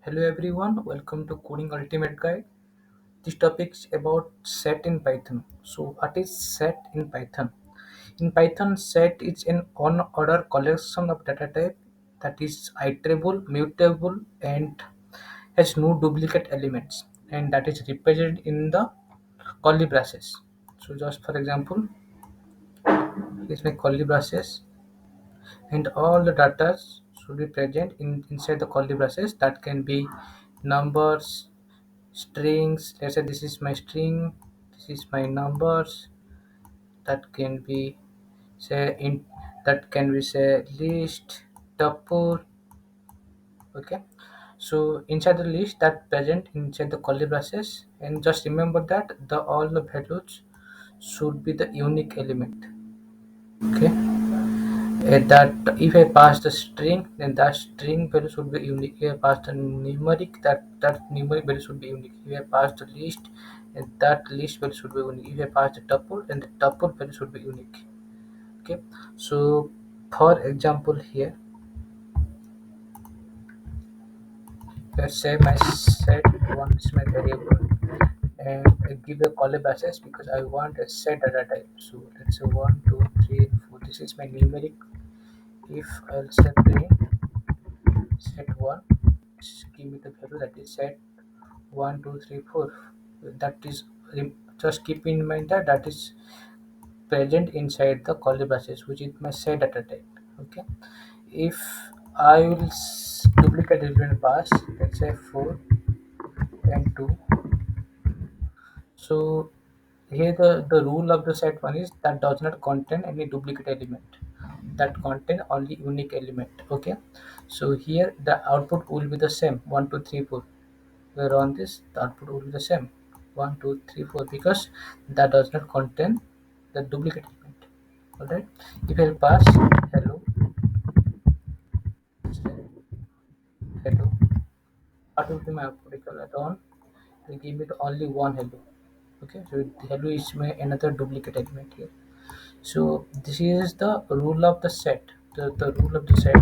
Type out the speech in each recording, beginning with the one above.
Hello everyone, welcome to Coding Ultimate Guide. This topic is about set in Python. So what is set in Python? In Python, set is an on-order collection of data type that is iterable, mutable, and has no duplicate elements, and that is represented in the curly braces. So just for example, here's my curly braces, and all the data should be present inside the curly braces. That can be numbers, strings. Let's say this is my string, this is my numbers. That can be say in that can be say list, tuple. Okay, so inside the list that present inside the curly braces, and just remember that the all the values should be the unique element. Okay, that if I pass the string, then that string value should be unique. If I pass the numeric, that numeric value should be unique. If I pass the list, and that list value should be unique. If I pass the tuple, then the tuple value should be unique. Okay, so for example here, let's say my set one is my variable, and I give a call basis because I want a set data type. So let's say 1, 2, 3, 4. This is my numeric. If I'll say print set one, give me the value that is set 1, 2, 3, 4. That is just keep in mind that that is present inside the curly braces, which is my set data type. Okay, if I will duplicate element pass, let's say 4 and 2. So here the rule of the set one is that does not contain any duplicate element, that contain only unique element. Okay, so here the output will be the same 1, 2, 3, 4. We run this, the output will be the same 1, 2, 3, 4 because that does not contain the duplicate element. Alright, if I pass hello, hello, what will be my output equal at on? It will give me the only one hello. Okay, so the hello is my another duplicate element here. So this is the rule of the set. The rule of the set.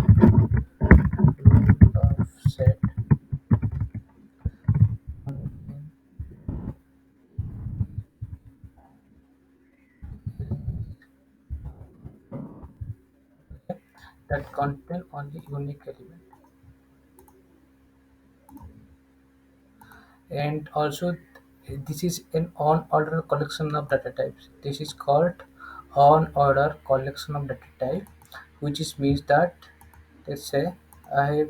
Rule of set. Okay, that contain only unique element, and also this is an on order collection of data types. This is called on order collection of data type, which is means that let's say I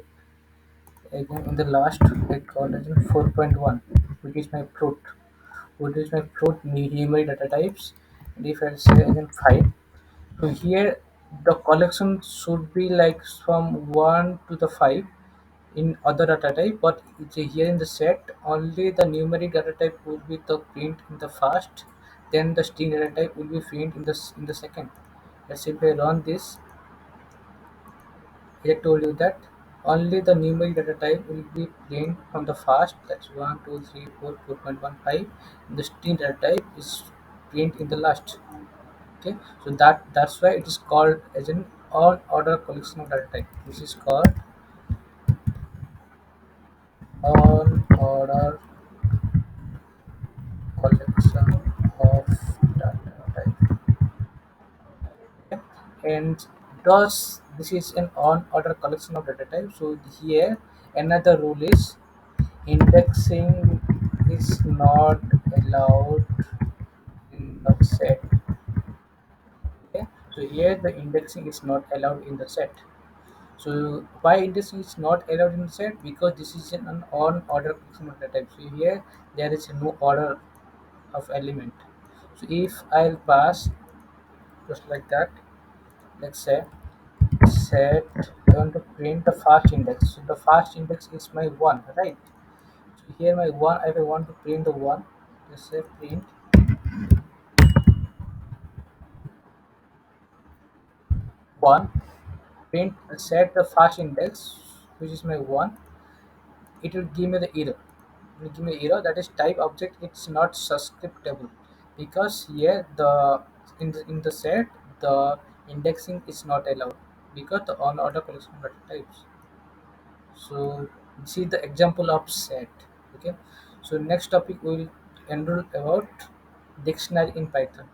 again in the last I call it 4.1, which is my float, which is my float numeric data types. And if I say again 5, so here the collection should be like from 1 to the 5 in other data type, but here in the set only the numeric data type will be the print in the first, then the string data type will be print in the second. Let's say if I run this, I told you that only the numeric data type will be print from the first, that's 1, 2, 3, 4, 4.15. The string data type is print in the last. Okay, so that's why it is called as an on order collection of data type. This is called on order collection of data type. Okay, and thus this is an on order collection of data type. So here another rule is indexing is not allowed in the set. Okay, so here the indexing is not allowed in the set. So why indexing is not allowed in the set? Because this is an on order collection of data type. So here there is no order of element. So if I'll pass just like that, let's say set I want to print the first index. So the first index is my one, right? So here my one, if I want to print the one, just say print one, print set the first index, which is my one. It will give me the error. It will give me error that is type object. It's not subscriptable because here the in the set the indexing is not allowed because the on order collection of data types. So this is the example of set. Okay. So next topic we will enroll about dictionary in Python.